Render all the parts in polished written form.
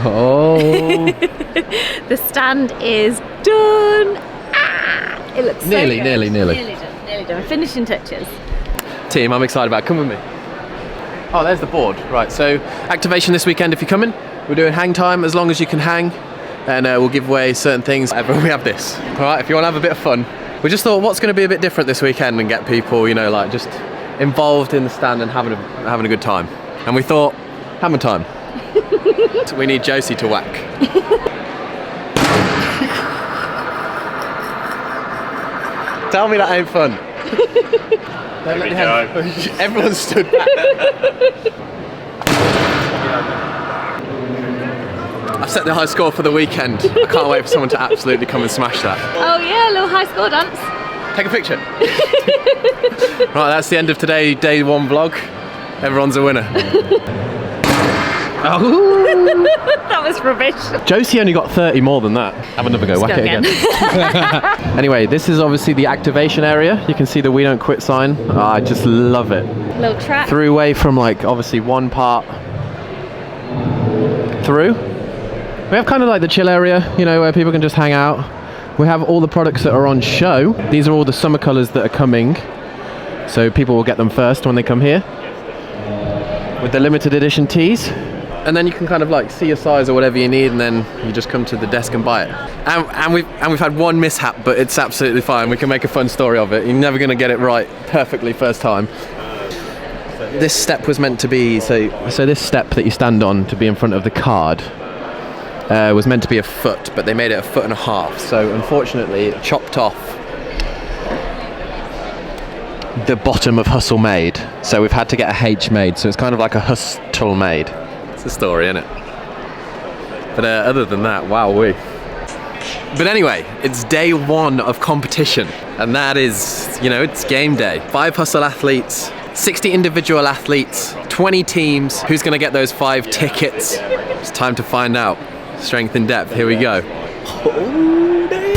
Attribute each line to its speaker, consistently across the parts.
Speaker 1: Oh.
Speaker 2: The stand is done. It looks
Speaker 1: Nearly.
Speaker 2: Nearly done. Finishing touches.
Speaker 1: Team, I'm excited about it. Come with me. Oh, there's the board. Right, so activation this weekend if you're coming. We're doing hang time as long as you can hang. And we'll give away certain things. We have this. All right, if you want to have a bit of fun. We just thought, what's going to be a bit different this weekend and get people, you know, like just involved in the stand and having a good time. And we thought, hammer time. So we need Josie to whack. Tell me that ain't fun. Don't let your hand push. Everyone stood back. I've set the high score for the weekend. I can't wait for someone to absolutely come and smash that.
Speaker 2: Oh yeah, a little high score dance.
Speaker 1: Take a picture. Right, that's the end of today, day one vlog. Everyone's a winner. Oh.
Speaker 2: That was rubbish.
Speaker 1: Josie only got 30 more than that. Have another go, whack it again. Anyway, this is obviously the activation area. You can see the We Don't Quit sign. Oh, I just love it.
Speaker 2: Little track.
Speaker 1: Through away from like obviously one part through. We have kind of like the chill area, you know, where people can just hang out. We have all the products that are on show. These are all the summer colours that are coming. So people will get them first when they come here. With the limited edition tees. And then you can kind of like see your size or whatever you need, and then you just come to the desk and buy it. And we've had one mishap, but it's absolutely fine. We can make a fun story of it. You're never going to get it right perfectly first time. This step was meant to be so this step that you stand on to be in front of the card was meant to be a foot, but they made it 1.5 feet. So unfortunately, it chopped off the bottom of Hustle Made. So we've had to get a H made. So it's kind of like a Hustle Made. The story, isn't it? But other than that, wowee. But anyway, it's day one of competition, and that is, you know, it's game day. 5 hustle athletes, 60 individual athletes, 20 teams. Who's going to get those 5 tickets? It's time to find out. Strength in depth, here we go. Oh, damn.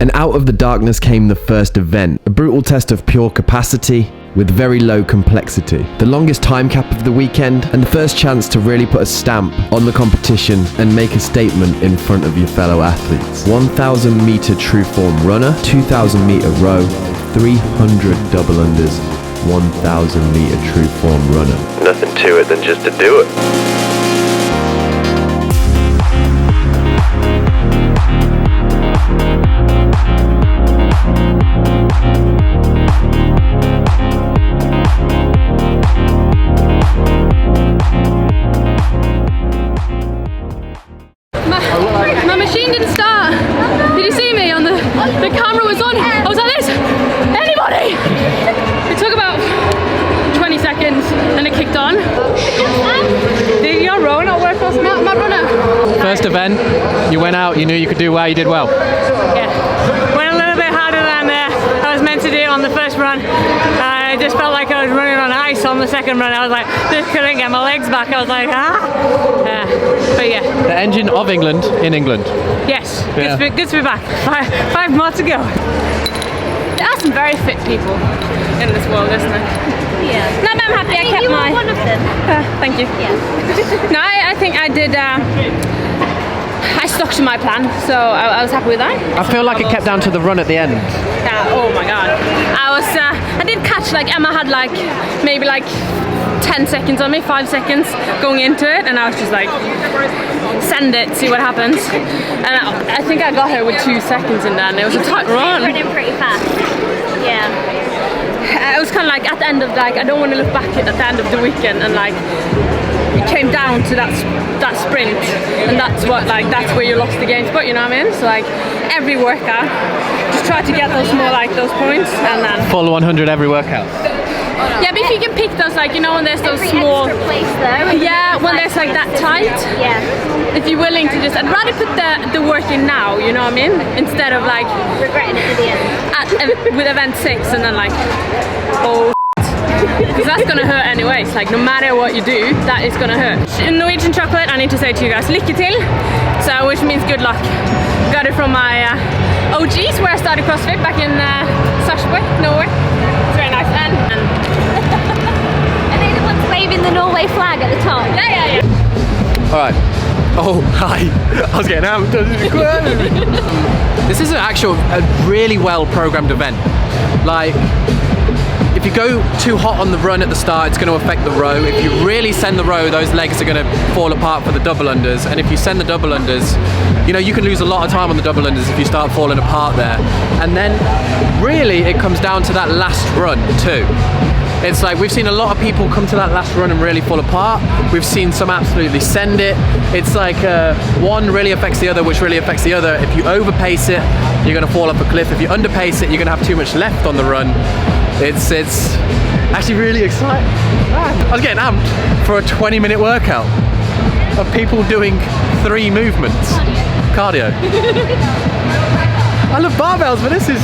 Speaker 1: And out of the darkness came the first event, a brutal test of pure capacity with very low complexity. The longest time cap of the weekend and the first chance to really put a stamp on the competition and make a statement in front of your fellow athletes. 1,000 meter true form runner, 2,000 meter row, 300 double unders, 1,000 meter true form runner. Nothing to it than just to do it.
Speaker 3: My machine didn't start. Did you see me on the camera was on? I was like this. Anybody? It took about 20 seconds, then it kicked on. Did your row not work last night, my runner?
Speaker 1: First event, you went out, you knew you could do well, you did well.
Speaker 3: Yeah, went a little bit harder than I was meant to do on the first run. I just felt like I was running on ice on the second run. I was like, just couldn't get my legs back. I was like, but yeah.
Speaker 1: The engine of England in England.
Speaker 3: Yes, good to be back. Five more to go. There are some very fit people in this world, isn't there?
Speaker 2: Yeah.
Speaker 3: No, but I'm happy I kept
Speaker 2: you
Speaker 3: my...
Speaker 2: were one of them.
Speaker 3: Thank you.
Speaker 2: Yeah.
Speaker 3: No, I think I did... I stuck to my plan, so I was happy with that.
Speaker 1: I feel like it kept down to the run at the end.
Speaker 3: Oh my god. I did catch, like, Emma had like, maybe like 10 seconds on me, 5 seconds going into it, and I was just like, send it, see what happens. And I think I got her with 2 seconds in there, and it was a tight run.
Speaker 2: Running pretty fast. Yeah.
Speaker 3: It was kind of like at the end of, like, I don't want to look back at the end of the weekend, and like, it came down to that sprint, and that's where you lost the games. But you know what I mean? So like every workout, just try to get those more like those points, and then
Speaker 1: full 100 every workout.
Speaker 3: Yeah, but if you can pick those, like, you know, when there's those small...
Speaker 2: extra place though.
Speaker 3: Yeah, when there's like that tight.
Speaker 2: Yeah.
Speaker 3: If you're willing to just... I'd rather put the work in now, you know what I mean? Instead of like...
Speaker 2: Regretting it at the end.
Speaker 3: with event 6 and then like... Oh... Because that's gonna hurt anyways, like no matter what you do, that is gonna hurt. In Norwegian chocolate, I need to say to you guys, lykke til, so, which means good luck. Got it from my OGs where I started CrossFit back in Sarpsborg, Norway. It's very nice. And
Speaker 2: Are they the ones waving the Norway flag at the top?
Speaker 3: yeah.
Speaker 1: Alright. Oh, hi. I was getting out. This is a really well programmed event. Like, if you go too hot on the run at the start, it's going to affect the row. If you really send the row, those legs are going to fall apart for the double unders. And if you send the double unders, you know, you can lose a lot of time on the double unders if you start falling apart there. And then really it comes down to that last run too. It's like we've seen a lot of people come to that last run and really fall apart. We've seen some absolutely send it. It's like one really affects the other, which really affects the other. If you overpace it, you're going to fall off a cliff. If you underpace it, you're going to have too much left on the run. It's actually really exciting. I was getting amped for a 20-minute workout of people doing 3 movements. Cardio. I love barbells, but this is...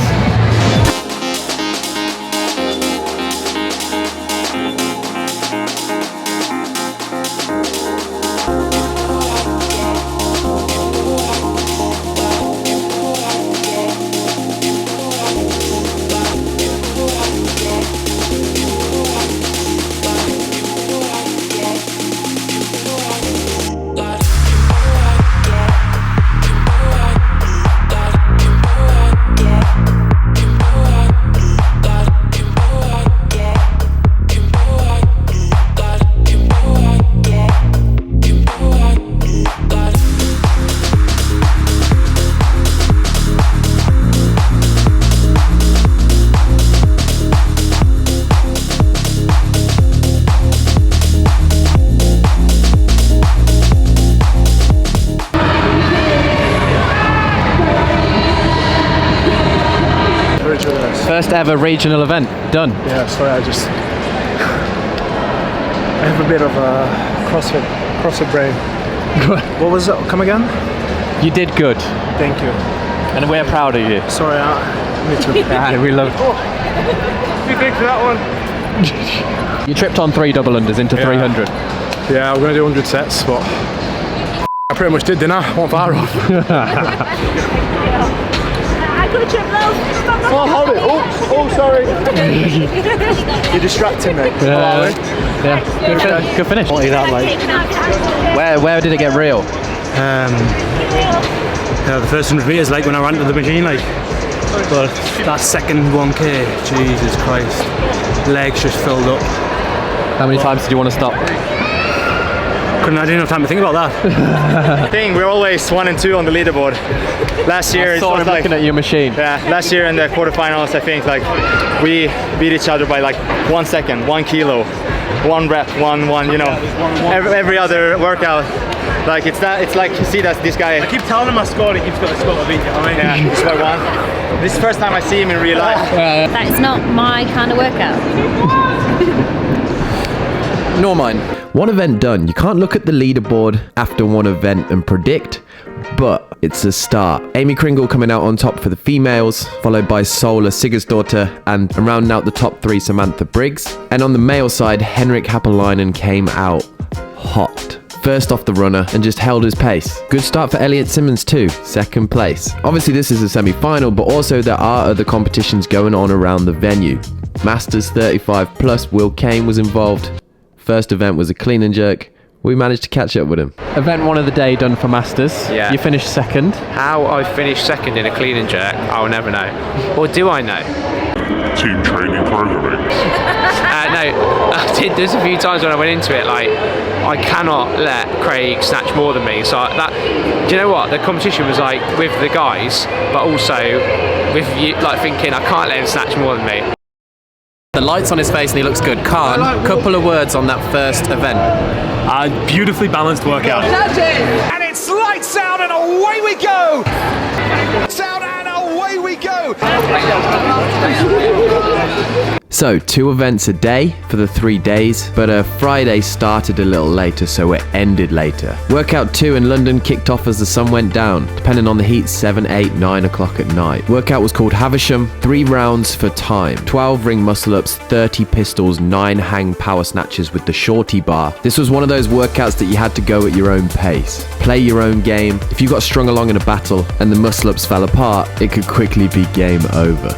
Speaker 1: First ever regional event done.
Speaker 4: Yeah, sorry, I have a bit of a CrossFit brain. What was it? Come again?
Speaker 1: You did good,
Speaker 4: Thank you.
Speaker 1: and we're proud of you.
Speaker 4: Sorry, me too.
Speaker 1: Yeah, we love.
Speaker 4: Too big for that one.
Speaker 1: You tripped on 3 double unders into 300.
Speaker 4: Yeah, we're gonna do 100 sets, but I pretty much did, didn't I? One far off.
Speaker 2: I could have tripped those.
Speaker 4: Oh, hold it. Oh, sorry. You're distracting me.
Speaker 1: Yeah. Good finish.
Speaker 4: What is that like?
Speaker 1: Where did it get real?
Speaker 5: The first 100 meters, like when I ran to the machine, like, but that second 1k, Jesus Christ, legs just filled up.
Speaker 1: How many times did you want to stop?
Speaker 5: I didn't have time to think about that.
Speaker 6: I think we're always 1 and 2 on the leaderboard. Last year,
Speaker 1: I saw him looking at your machine.
Speaker 6: Yeah, last year in the quarterfinals, I think like we beat each other by like 1 second, 1 kilo, 1 rep, one. You know, every other workout. Like it's like you see that this guy.
Speaker 5: I keep telling him I scored, he keeps got a score to beat it. I mean,
Speaker 6: Yeah, he's by 1. This is the first time I see him in real life.
Speaker 2: That is not my kind of workout.
Speaker 1: Nor mine. One event done. You can't look at the leaderboard after one event and predict, but it's a start. Amy Kringle coming out on top for the females, followed by Sola Sigurdsdottir, and rounding out the top 3, Samantha Briggs. And on the male side, Henrik Happalainen came out hot. First off the runner and just held his pace. Good start for Elliot Simmons too, 2nd place. Obviously this is a semi-final, but also there are other competitions going on around the venue. Masters 35 plus, Will Kane was involved. First event was a clean and jerk. We managed to catch up with him. Event 1 of the day done for Masters.
Speaker 7: Yeah.
Speaker 1: You finished 2nd.
Speaker 7: How I finished 2nd in a clean and jerk, I'll never know. Or do I know?
Speaker 8: Team training programming.
Speaker 7: No, I did. There's a few times when I went into it, like, I cannot let Craig snatch more than me. So do you know what? The competition was like with the guys, but also with you, like thinking I can't let him snatch more than me.
Speaker 1: The light's on his face and he looks good. Khan, couple of words on that first event.
Speaker 5: Beautifully balanced workout.
Speaker 9: And it's lights out and away we go! Lights out and away we go!
Speaker 1: So 2 events a day for the 3 days, but Friday started a little later, so it ended later. Workout 2 in London kicked off as the sun went down, depending on the heat, 7, 8, 9 o'clock at night. Workout was called Havisham, 3 rounds for time, 12 ring muscle ups, 30 pistols, 9 hang power snatches with the shorty bar. This was one of those workouts that you had to go at your own pace. Play your own game. If you got strung along in a battle and the muscle ups fell apart, it could quickly be game over.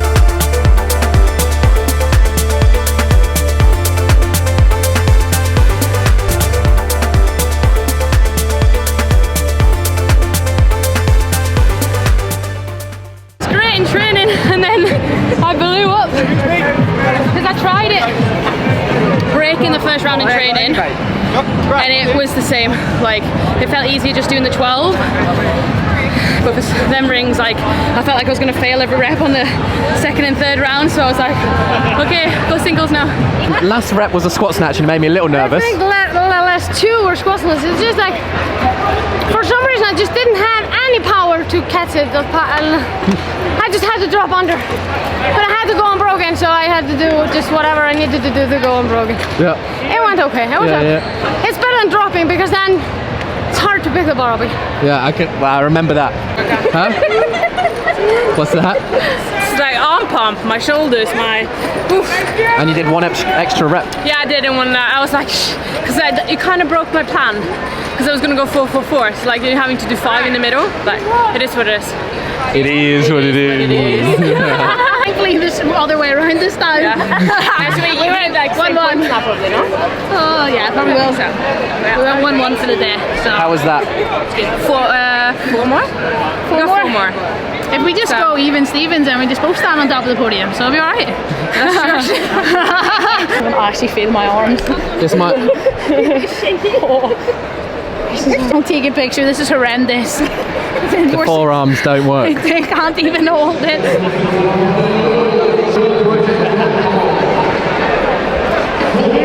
Speaker 3: Training, and then I blew up because I tried it breaking the first round in training and it was the same. Like, it felt easier just doing the 12, but for them rings, like, I felt like I was going to fail every rep on the second and third round, so I was like, okay, go singles now.
Speaker 1: Last rep was a squat snatch and it made me a little nervous.
Speaker 3: I think the last 2 were squat snatches. It's just like, for some reason I just didn't have any power to catch it. I just had to drop under, but I had to go unbroken, so I had to do just whatever I needed to do to go unbroken.
Speaker 1: Yeah.
Speaker 3: It went okay. It was okay. It's better than dropping because then it's hard to pick the bar up.
Speaker 1: Yeah, I remember that. Huh? What's that?
Speaker 3: It's like arm pump, my shoulders, my. Oof.
Speaker 1: And you did 1 extra rep.
Speaker 3: Yeah, I did, and when I was like, because it kind of broke my plan, because I was gonna go 4, 4, 4. So like you're having to do 5 in the middle, but it is what it is.
Speaker 1: It is what it is.
Speaker 3: Thankfully, this other way around this time. Yeah. We went like 1-1. Probably, no? Oh yeah, probably will. So. We went 1-1 for the day. So.
Speaker 1: How was that?
Speaker 3: 4 more? 4 more. If we just go even Stevens, then we just both stand on top of the podium, so it'll be alright. That's true. I can actually feel my arms.
Speaker 1: This might.
Speaker 3: Don't take a picture, this is horrendous.
Speaker 1: The forearms don't work.
Speaker 3: They can't even hold it.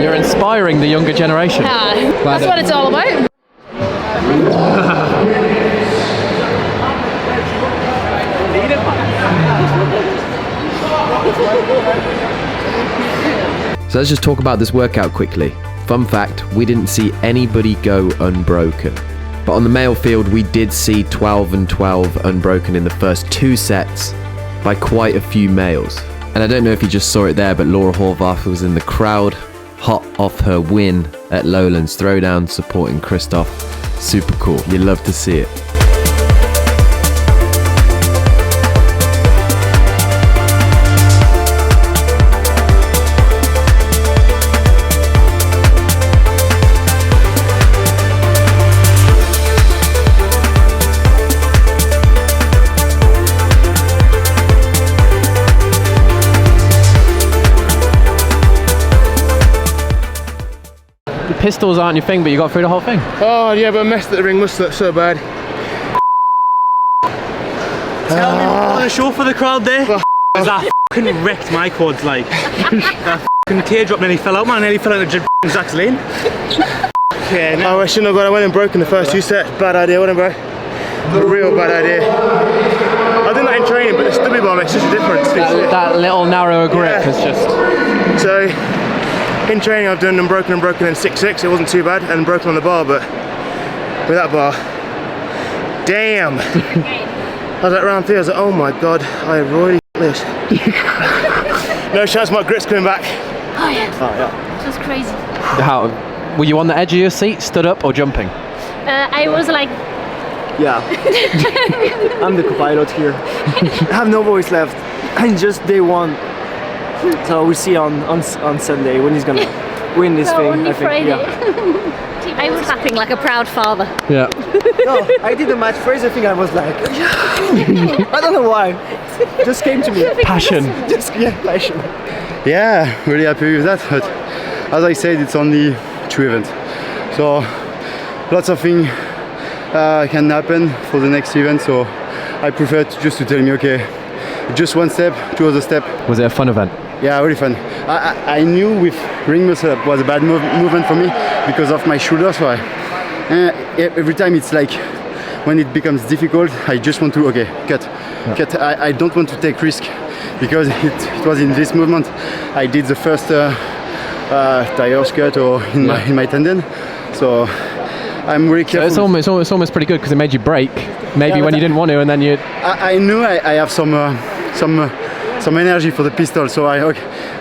Speaker 1: You're inspiring the younger generation.
Speaker 3: That's what it's all about.
Speaker 1: So let's just talk about this workout quickly. Fun fact, we didn't see anybody go unbroken. But on the male field, we did see 12 and 12 unbroken in the first 2 sets by quite a few males. And I don't know if you just saw it there, but Laura Horvath was in the crowd, hot off her win at Lowlands Throwdown, supporting Christoph. Super cool. You love to see it. Pistols aren't your thing, but you got through the whole thing.
Speaker 10: Oh yeah, but I messed at the ring muscle up so bad.
Speaker 5: Tell me on a show for the crowd there. Because that f***ing wrecked my quads, like. That f***ing teardrop nearly fell out, man. I nearly fell into Jack's lane.
Speaker 10: Yeah, no. I shouldn't have gone. I went and broke in the first 2 sets. Bad idea, wasn't it, bro? A real bad idea. I did that in training, but the stubby bar makes such a difference.
Speaker 1: That little narrower grip is just...
Speaker 10: So, in training I've done unbroken in 6-6, it wasn't too bad, and broken on the bar, but with that bar, damn! I was at round 3, I was like, oh my god, I really this. No chance my grip's coming back.
Speaker 2: Oh yeah. It was crazy.
Speaker 1: How? Were you on the edge of your seat, stood up, or jumping?
Speaker 2: I was like...
Speaker 11: Yeah. I'm the co-pilot here. I have no voice left. And just day 1. So we'll see on Sunday when he's gonna win this thing.
Speaker 2: Only
Speaker 11: I think.
Speaker 2: Friday.
Speaker 11: Yeah.
Speaker 2: I was clapping like a proud father.
Speaker 1: Yeah.
Speaker 11: No, I did the match first. I think I was like, I don't know why. It just came to me.
Speaker 1: Passion.
Speaker 11: Passion.
Speaker 12: Yeah, really happy with that. But as I said, it's only 2 events, so lots of things can happen for the next event. So I prefer just to tell me, okay, just 1 step, 2 other step.
Speaker 1: Was it a fun event?
Speaker 12: Yeah, really fun. I knew with ring muscle up was a bad movement for me because of my shoulder. So every time it's like when it becomes difficult, I just want to cut. I don't want to take risk because it was in this movement I did the first tire cut or in my tendon. So I'm really careful.
Speaker 1: So it's almost pretty good because it made you brake maybe when you didn't want to, and then you.
Speaker 12: I knew I have some energy for the pistol, so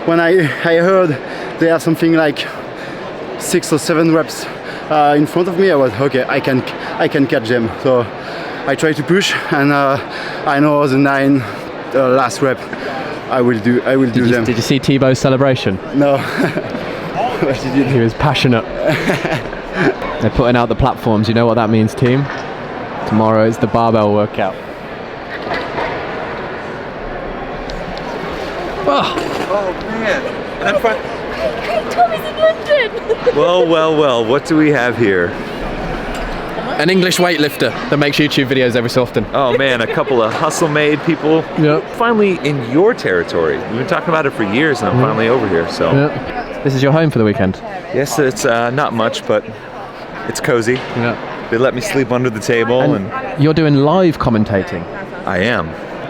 Speaker 12: when I heard they have something like 6 or 7 reps in front of me, I was okay. I can catch them. So I try to push, and I know the 9 last rep I will do them.
Speaker 1: Did you see Thibaut's celebration?
Speaker 12: No.
Speaker 1: He was passionate. They're putting out the platforms. You know what that means, team? Tomorrow is the barbell workout.
Speaker 13: Oh man.
Speaker 2: Tommy's in London.
Speaker 13: Well, what do we have here?
Speaker 1: An English weightlifter that makes YouTube videos every so often.
Speaker 13: Oh man, a couple of hustle-made people.
Speaker 1: Yep.
Speaker 13: Finally in your territory. We've been talking about it for years, and I'm finally over here. So.
Speaker 1: Yep. This is your home for the weekend.
Speaker 13: Yes, it's not much, but it's cozy.
Speaker 1: Yeah.
Speaker 13: They let me sleep under the table, and
Speaker 1: you're doing live commentating.
Speaker 13: I am.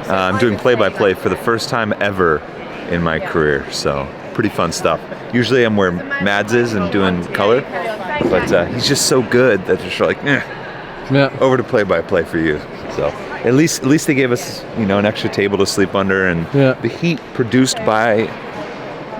Speaker 13: I'm doing play-by-play for the first time ever in my career. So pretty fun stuff. Usually I'm where Mads is and doing color, but he's just so good that they're like, over to play-by-play for you. So at least they gave us, an extra table to sleep under, and the heat produced by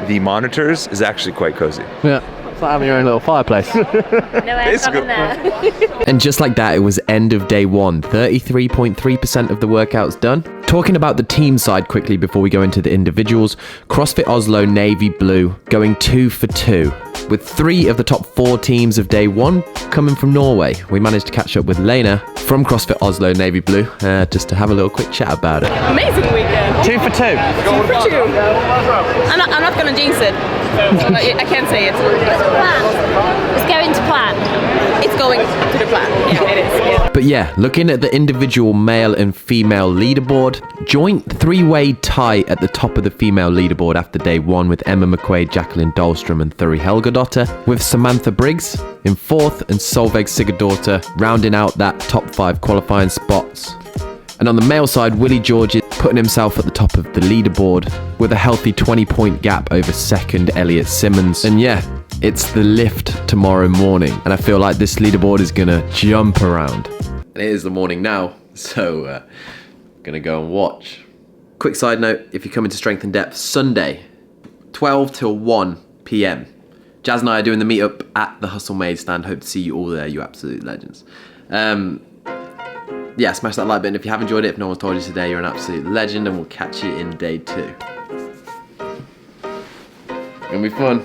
Speaker 13: the monitors is actually quite cozy.
Speaker 1: Yeah. It's like having your own little fireplace.
Speaker 2: No aircon in there.
Speaker 1: And just like that, it was end of day 1. 33.3% of the workout's done. Talking about the team side quickly before we go into the individuals, CrossFit Oslo Navy Blue going 2 for 2. With 3 of the top 4 teams of day 1 coming from Norway. We managed to catch up with Lena from CrossFit Oslo Navy Blue just to have a little quick chat about it.
Speaker 3: Amazing weekend.
Speaker 1: 2 for 2.
Speaker 3: 2 for 2. I'm not gonna jinx it. I can't say it.
Speaker 2: It's going to plan.
Speaker 3: It's going to the plan. Yeah, it is. Yeah.
Speaker 1: But yeah, looking at the individual male and female leaderboard, joint 3-way tie at the top of the female leaderboard after day 1 with Emma McQuaid, Jacqueline Dahlstrom and Thuri Helgadottir, with Samantha Briggs in 4th and Solveig Sigurdottir rounding out that top 5 qualifying spots. And on the male side, Willie George is putting himself at the top of the leaderboard with a healthy 20-point gap over second Elliot Simmons. And yeah, it's the lift tomorrow morning, and I feel like this leaderboard is gonna jump around. And it is the morning now, so gonna go and watch. Quick side note, if you come into Strength and Depth Sunday, 12 till 1 p.m. Jazz and I are doing the meetup at the Hustle Made stand. Hope to see you all there, you absolute legends. Yeah, smash that like button if you have enjoyed it. If no one's told you today, you're an absolute legend, and we'll catch you in day 2. It's gonna be fun.